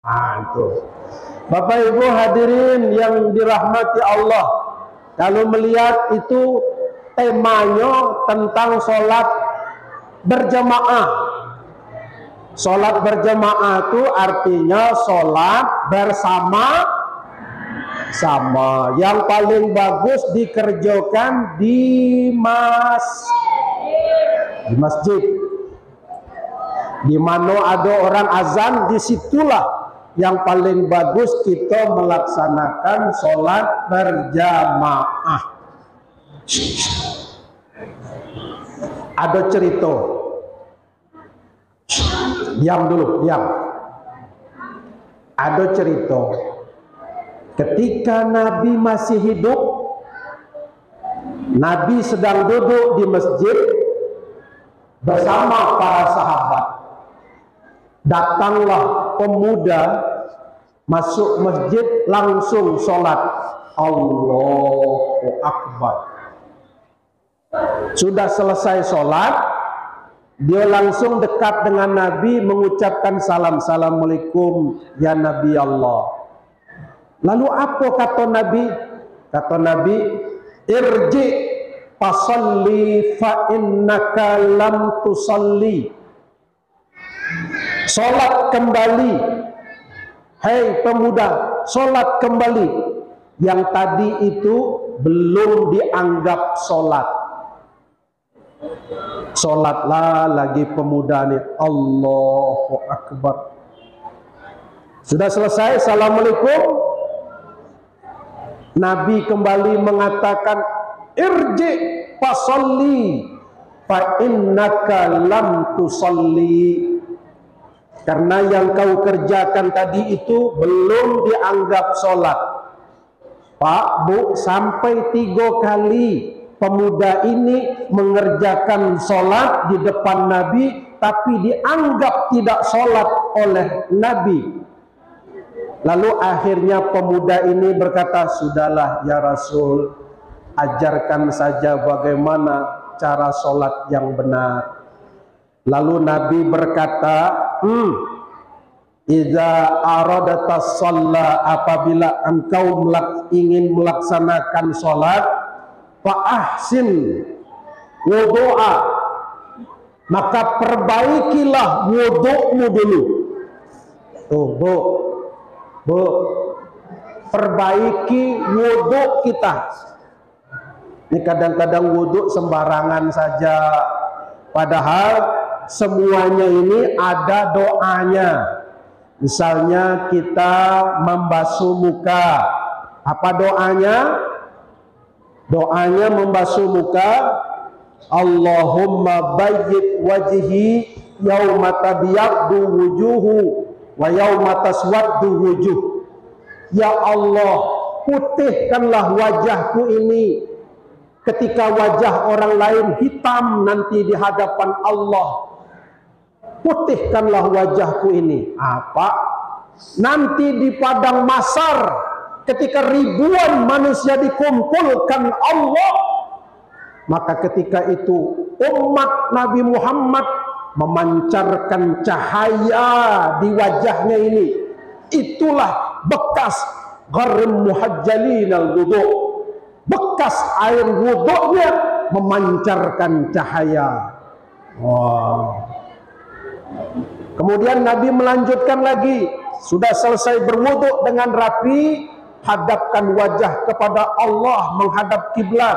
Nah, itu. Bapak Ibu hadirin yang dirahmati Allah, kalau melihat itu temanya tentang sholat berjamaah. Sholat berjamaah itu artinya sholat bersama-sama. Yang paling bagus dikerjakan di masjid. Di mana ada orang azan, disitulah yang paling bagus kita melaksanakan sholat berjamaah. Ada cerita. Diam dulu, diam. Ada cerita. Ketika Nabi masih hidup, Nabi sedang duduk di masjid bersama para sahabat. Datanglah pemuda masuk masjid, langsung sholat. Allahu Akbar. Sudah selesai sholat, dia langsung dekat dengan Nabi, mengucapkan salam. Assalamualaikum ya Nabi Allah. Lalu apa kata Nabi? Kata Nabi, irji fasalli fa innaka lam tusalli. Sholat kembali, hei pemuda, sholat kembali. Yang tadi itu belum dianggap sholat. Sholatlah lagi pemuda ini. Allahu Akbar. Sudah selesai, assalamualaikum. Nabi kembali mengatakan, irji fasalli fa innaka lam tusalli. Karena yang kau kerjakan tadi itu belum dianggap sholat. Pak, Bu, sampai 3 kali pemuda ini mengerjakan sholat di depan Nabi, tapi dianggap tidak sholat oleh Nabi. Lalu akhirnya pemuda ini berkata, sudahlah ya Rasul, ajarkan saja bagaimana cara sholat yang benar. Lalu Nabi berkata, Iza aradata shalla, apabila engkau ingin melaksanakan sholat, fa ahsin wudu'a, maka perbaikilah wudu'mu dulu. Tuh, Bu, perbaiki wudu' kita. Ini kadang-kadang wudu' sembarangan saja, padahal semuanya ini ada doanya. Misalnya kita membasuh muka, apa doanya? Doanya membasuh muka, Allahumma bayyid wajhi yauma tabyaddu wujuhu wa yauma taswaddu wujuh. Ya Allah, putihkanlah wajahku ini ketika wajah orang lain hitam nanti di hadapan Allah. Putihkanlah wajahku ini. Apa? Nanti di padang mahsyar ketika ribuan manusia dikumpulkan Allah, maka ketika itu umat Nabi Muhammad memancarkan cahaya di wajahnya ini. Itulah bekas gharim muhajjalin al-wudu'. Bekas air wudu'nya memancarkan cahaya. Wow. Kemudian Nabi melanjutkan lagi, sudah selesai berwudu dengan rapi, hadapkan wajah kepada Allah, menghadap kiblat,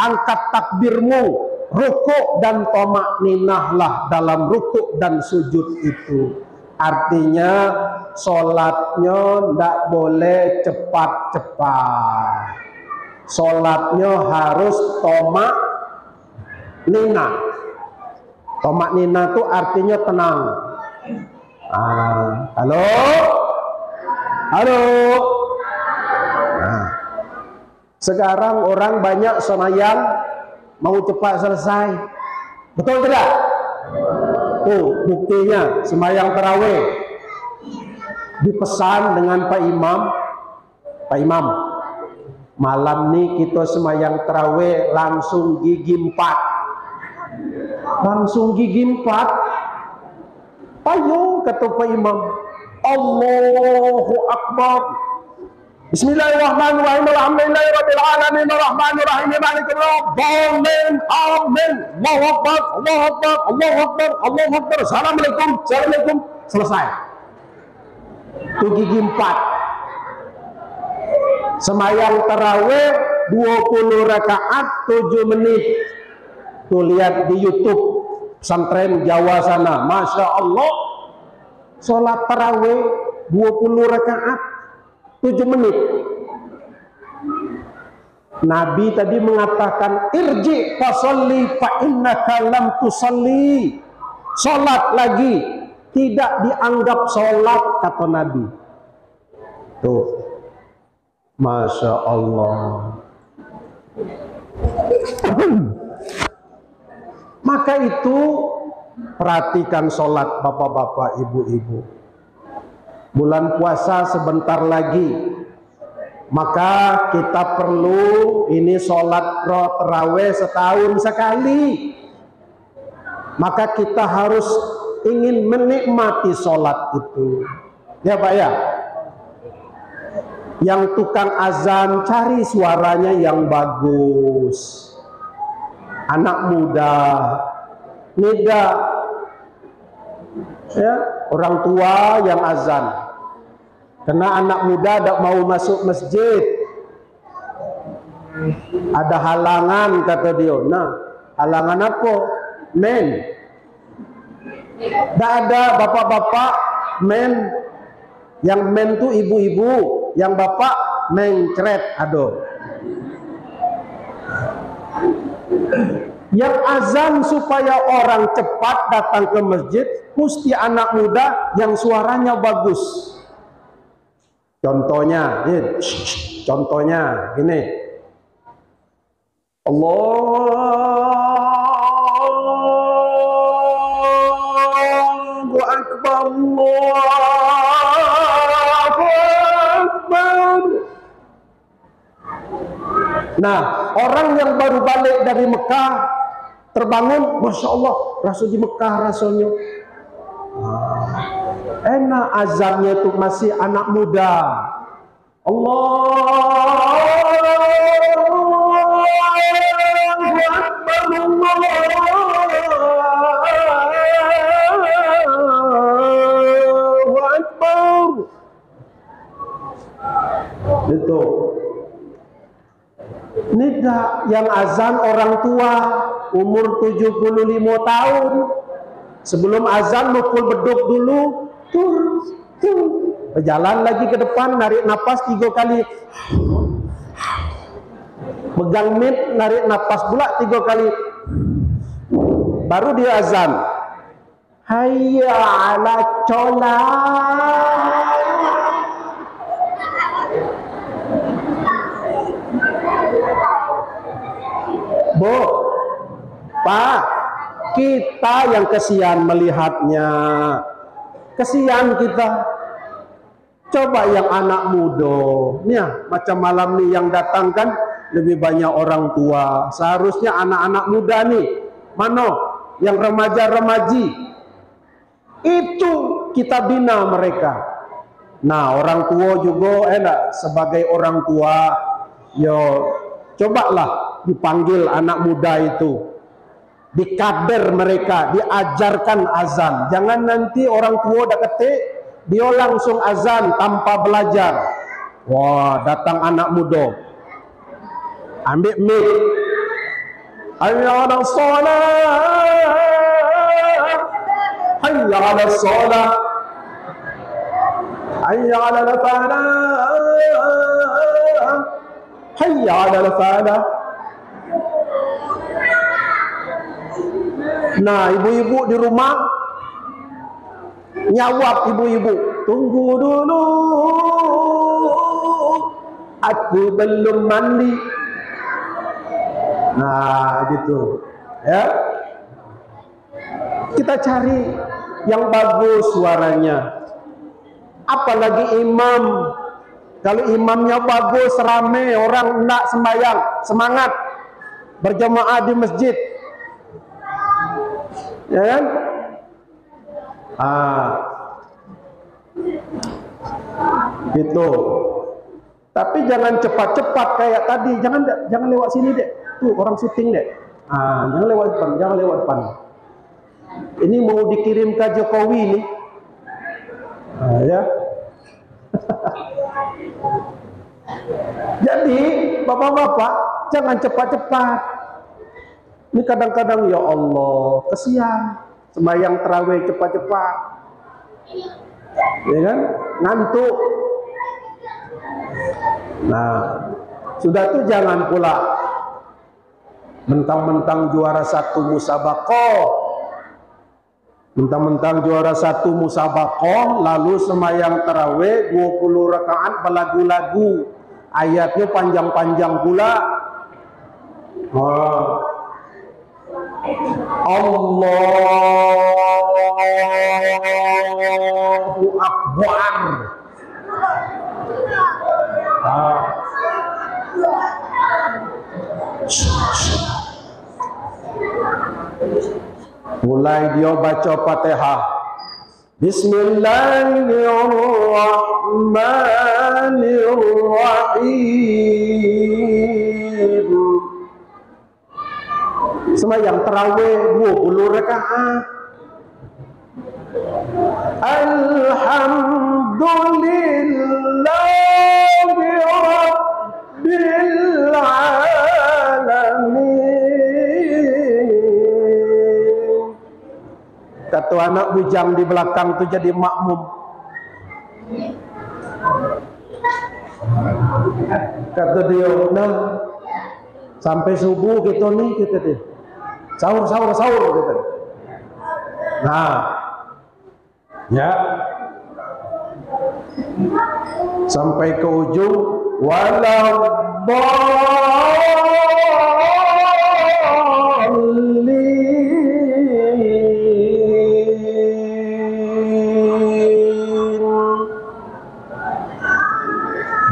angkat takbirmu, rukuk dan tamak ninahlah dalam rukuk dan sujud itu. Artinya sholatnya tidak boleh cepat-cepat, sholatnya harus tamak ninah. Tamak nina itu artinya tenang. Halo? Halo? Nah, sekarang orang banyak semayang mau cepat selesai. Betul tidak? Tuh buktinya semayang tarawih. Dipesan dengan Pak Imam. Pak Imam, malam nih kita semayang tarawih langsung gigi 4. Langsung gigi 4. Ayo, kata Pak Imam, Allahu Akbar. Bismillahirrahmanirrahim. Alhamdulillahirabbil alamin arrahmanirrahim maliki yaumiddin. Amin. Allahu Akbar, Allahu Akbar, Allahu Akbar, Allahu Akbar. Assalamualaikum, assalamualaikum. Selesai. Itu gigi 4. Semayang tarawih 20 rakaat 7 menit. Tuh lihat di YouTube pesantren Jawa sana, Masya Allah, sholat tarawih 20 rakaat 7 menit. Nabi tadi mengatakan irji fasolli fa innaka lam tusalli. Sholat lagi, tidak dianggap sholat, kata Nabi. Tuh, Masya Allah. Maka itu perhatikan sholat bapak-bapak, ibu-ibu. Bulan puasa sebentar lagi, maka kita perlu ini sholat tarawih setahun sekali. Maka kita harus ingin menikmati sholat itu, ya Pak ya. Yang tukang azan cari suaranya yang bagus. Anak muda, nida, ya, orang tua yang azan. Karena anak muda tidak mau masuk masjid, ada halangan, kata dia. Nah, halangan apa? Men. Tidak ada bapak-bapak men. Yang men itu ibu-ibu, yang bapak mencret, aduh. Yang azan supaya orang cepat datang ke masjid, mesti anak muda yang suaranya bagus. Contohnya, contohnya gini. Allahu Akbar, Allahu Akbar. Nah, orang yang baru balik dari Mekah terbangun, Masya Allah, rasa di Mekah rasanya. Enak azannya itu masih anak muda. Allahu Akbar, Allahu Akbar. Itu. Nida yang azan orang tua umur 75 tahun. Sebelum azan mukul beduk dulu, berjalan lagi ke depan, narik napas 3 kali, pegang mic, narik napas pula 3 kali, baru dia azan. Hayya 'ala sholat. Bu, Pak, kita yang kesian melihatnya. Kesian kita. Coba yang anak muda. Nih, macam malam nih yang datang kan lebih banyak orang tua. Seharusnya anak-anak muda nih. Mana? Yang remaja-remaji. Itu kita bina mereka. Nah, orang tua juga sebagai orang tua, yo cobalah dipanggil anak muda itu, dikader mereka, diajarkan azan. Jangan nanti orang tua dah ketik, dia langsung azan tanpa belajar. Wah, datang anak muda, ambil mic, hayya 'alas shalah, hayya 'alas shalah, hayya 'alal falah, hayya 'alal falah. Nah, ibu-ibu di rumah nyawab, ibu-ibu, tunggu dulu, aku belum mandi. Nah, gitu ya. Kita cari yang bagus suaranya. Apalagi imam. Kalau imamnya bagus, rame, orang nak sembahyang, semangat berjamaah di masjid, ya kan? Gitu. Tapi jangan cepat-cepat kayak tadi. Jangan lewat sini dek. Tuh orang syuting dek. Jangan lewat depan, jangan lewat depan. Ini mau dikirim ke Jokowi nih. Ya. Jadi bapak-bapak jangan cepat-cepat. Ini kadang-kadang ya Allah kesian sembahyang tarawih cepat-cepat. Ya kan? Ngantuk. Nah, sudah tuh jangan pula mentang-mentang juara satu musabaqah, mentang-mentang juara satu musabaqah lalu sembahyang tarawih 20 rakaat berlagu-lagu, ayatnya panjang-panjang pula. Allahu Akbar. Mulai dia baca Fatihah. Bismillahirrahmanirrahim. Sembahyang tarawih 20 rakaat. Alhamdulillahi rabbil alamin. Kata anak bujang di belakang tu jadi makmum. Kata dia, nah sampai subuh kita nih, kita dia sahur kita. Nah, ya sampai ke ujung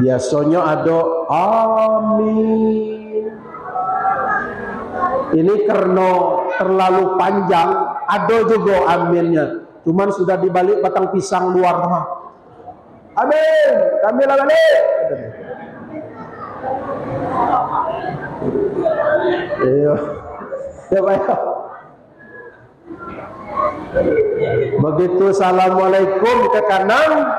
biasanya ada amin. Ini karena terlalu panjang, ada juga aminnya. Cuman sudah dibalik batang pisang luar rumah. Amin, kami lah balik. Iya, ya baik. Begitu assalamualaikum ke kanan,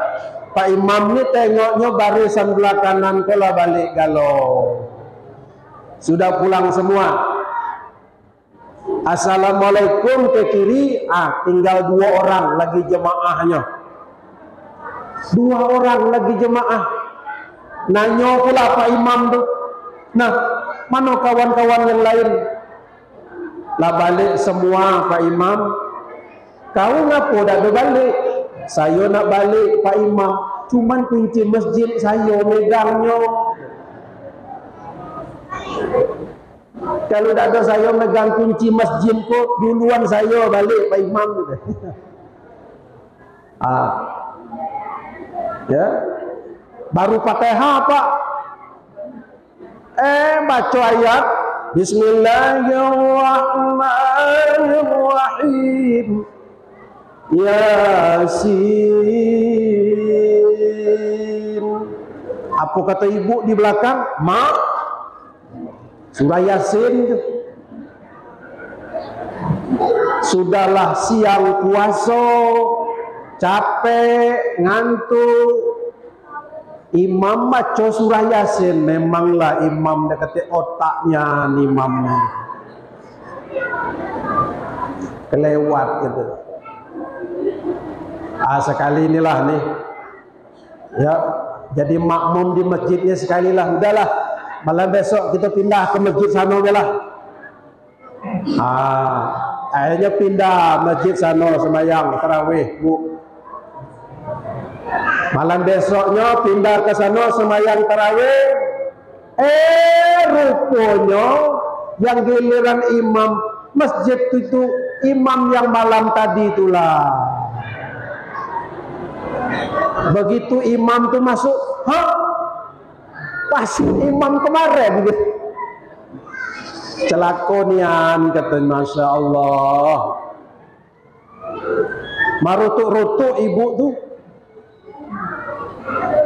Pak Imam ni tengoknya barisan belah kanan kola balik galau. Sudah pulang semua. Assalamualaikum ke kiri, tinggal 2 orang lagi jemaahnya. 2 orang lagi jemaah. Nanya pula Pak Imam tu, nah mana kawan-kawan yang lain? Lah balik semua Pak Imam. Kau ngapa dah balik? Saya nak balik Pak Imam, cuman kunci masjid saya megangnya. Kalau tak ada saya megang kunci masjid kok, duluan saya balik Pak Imam. Ya, baru Fatihah Pak. Baca ayat Bismillahirrahmanirrahim. Yasin. Apa kata ibu di belakang? Mak, surah Yasin. Sudahlah siang puasa, capek, ngantuk, imam baca surah Yasin. Memanglah imam dekat otaknya imam kelewat gitu. Sekali inilah nih ya, jadi makmum di masjidnya sekali lah, udahlah malam besok kita pindah ke masjid sana lah. Akhirnya pindah masjid sana sembahyang tarawih bu. Malam besoknya pindah ke sana sembahyang tarawih. Rupanya yang giliran imam masjid itu imam yang malam tadi itulah. Begitu imam tu masuk, pasti imam kemarin gitu. Celakonian kata, Masya Allah. Marutuk-rutuk ibu tu.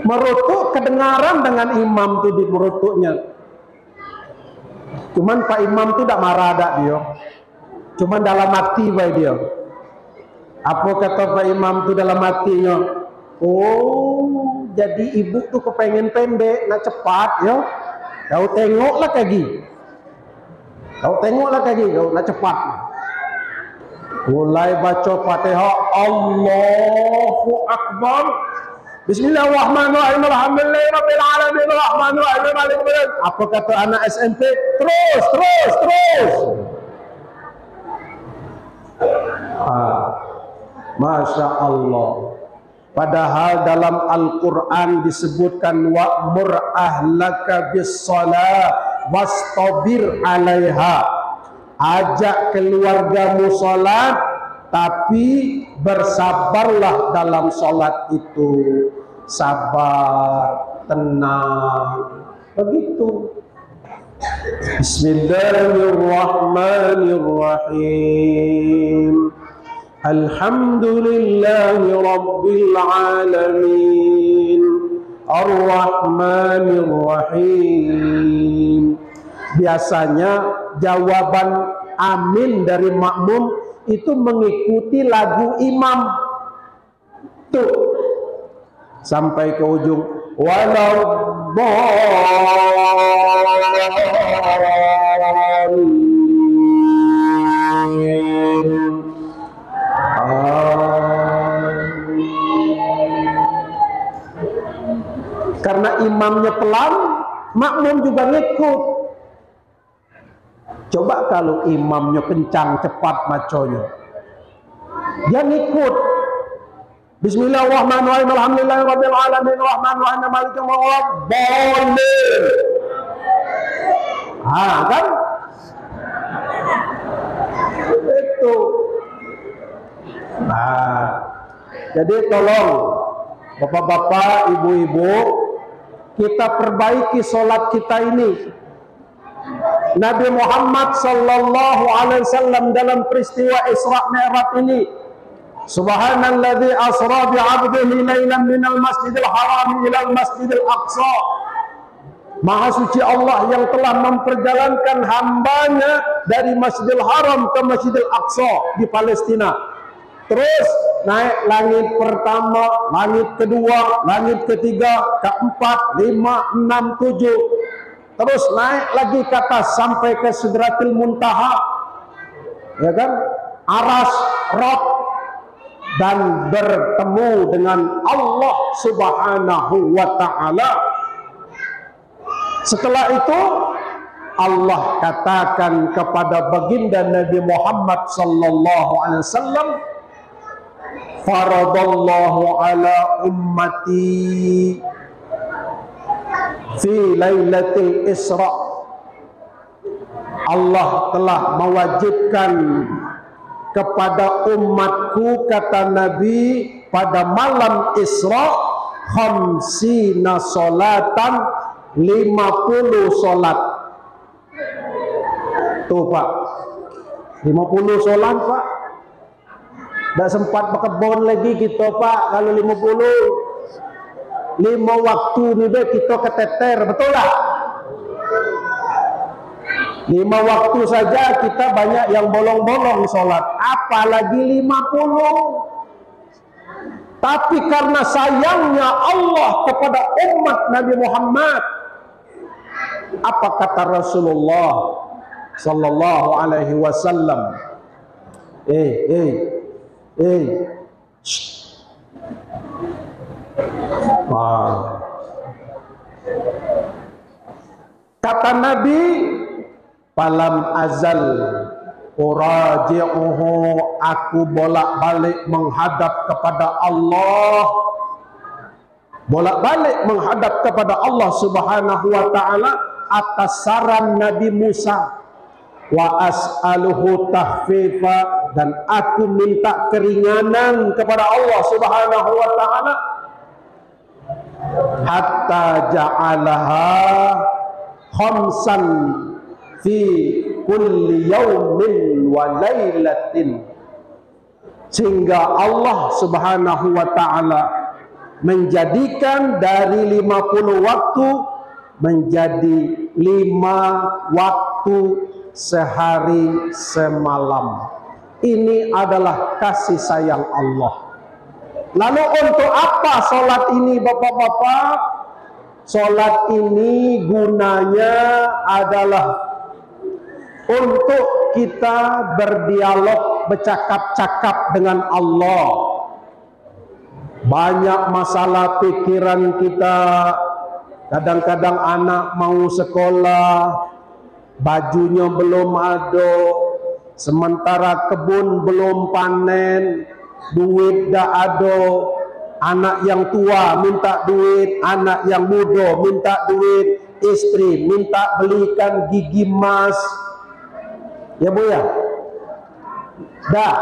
Merutuk kedengaran dengan imam tuh di merutuknya. Cuman Pak Imam tuh tidak marah dak dia. Cuman dalam hati baik dia. Apa kata Pak Imam tuh dalam hatinya? Oh, jadi ibu tuh kepengen pendek, nak cepat ya. Kau tengoklah lagi. Kau nak cepat. Mulai baca Fatihah, Allahu Akbar. Bismillahirrahmanirrahim. Alhamdulillahirabbil alamin. Arrahmanirrahim. Maliki yaumiddin. Apa kata anak SMP? Terus. Masya Allah. Padahal dalam Al-Quran disebutkan wa'mur ahlaka bis-shalah wastabir 'alaiha. Ajak keluargamu salat, tapi bersabarlah dalam salat itu. Sabar, tenang, begitu. Bismillahirrahmanirrahim. Alhamdulillahi Rabbil Alamin. Ar-Rahmanir-Rahim. Biasanya jawaban amin dari makmum itu mengikuti lagu imam. Tuh. Sampai ke ujung. Karena imamnya pelan, makmum juga ngikut. Coba kalau imamnya kencang, cepat maconya, dia ngikut. Bismillahirrahmanirrahim. Alhamdulillahirabbil alamin. Arrahmanirrahim. Maliki yaumiddin. Kan? Itu. Jadi tolong bapak-bapak, ibu-ibu, kita perbaiki sholat kita ini. Nabi Muhammad sallallahu alaihi wasallam dalam peristiwa Isra Mi'raj ini, Subhanalladzi asra bi 'abdihi lailan minal masjidil haram ilal masjidil aqsa. Maha suci Allah yang telah memperjalankan hambanya dari Masjidil Haram ke Masjidil Aqsa di Palestina. Terus naik langit pertama, langit kedua, langit ketiga, keempat, 5, 6, 7. Terus naik lagi ke atas sampai ke Sidratil Muntaha. Ya kan? Aras, Rob, dan bertemu dengan Allah Subhanahu wa ta'ala. Setelah itu Allah katakan kepada baginda Nabi Muhammad sallallahu alaihi wasallam, faradallahu ala ummati fi lailatul Isra. Allah telah mewajibkan kepada umatku, kata Nabi, pada malam Isra khamsina salatan, 50 solat. Tuh Pak, 50 solat Pak. Tidak sempat berkebun lagi kita Pak. Kalau 50, 5 waktu ni deh kita keteter, betul lah. 5 waktu saja kita banyak yang bolong-bolong solat, apalagi 50. Tapi karena sayangnya Allah kepada umat Nabi Muhammad, apa kata Rasulullah sallallahu alaihi wasallam? Kata Nabi, falam azal uraji'uhu, aku bolak-balik menghadap kepada Allah, bolak-balik menghadap kepada Allah Subhanahu wa ta'ala atas saran Nabi Musa. Wa as'aluhu tahfifa, dan aku minta keringanan kepada Allah Subhanahu wa ta'ala, hatta ja'alaha khamsan fi kulli yaumin wa lailatin, sehingga Allah Subhanahu wa ta'ala menjadikan dari 50 waktu menjadi 5 waktu sehari semalam. Ini adalah kasih sayang Allah. Lalu untuk apa sholat ini bapak-bapak? Sholat ini gunanya adalah untuk kita berdialog, bercakap-cakap dengan Allah. Banyak masalah pikiran kita. Kadang-kadang anak mau sekolah, bajunya belum ada, sementara kebun belum panen, duit dah ada. Anak yang tua minta duit, anak yang muda minta duit, istri minta belikan gigi emas. Ya Bu ya? Dah.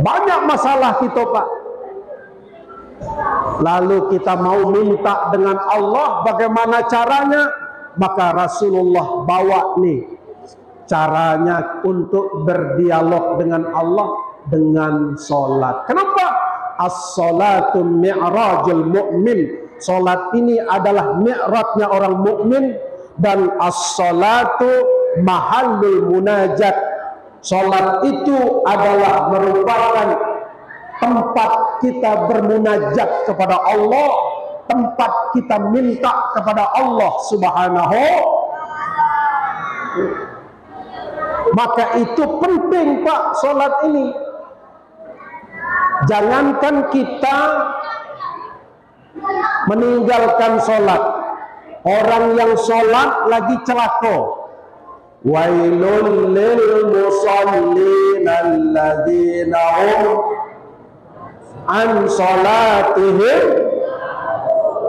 Banyak masalah kita Pak. Lalu kita mau minta dengan Allah, bagaimana caranya? Maka Rasulullah bawa nih caranya untuk berdialog dengan Allah dengan sholat. Kenapa? As-salatu mi'rajul mu'min. Sholat ini adalah mi'rajnya orang mukmin, dan as-salatu mahallul munajat. Sholat itu adalah merupakan tempat kita bermunajat kepada Allah, tempat kita minta kepada Allah Subhanahu. Maka itu penting Pak, sholat ini. Jangankan kita meninggalkan sholat, orang yang sholat lagi celaka. Wailul lil musallin alladzina hum an sholatihim.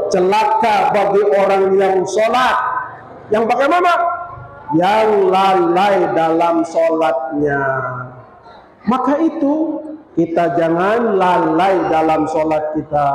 Celaka bagi orang yang sholat. Yang bagaimana? Yang lalai dalam sholatnya. Maka itu kita jangan lalai dalam sholat kita.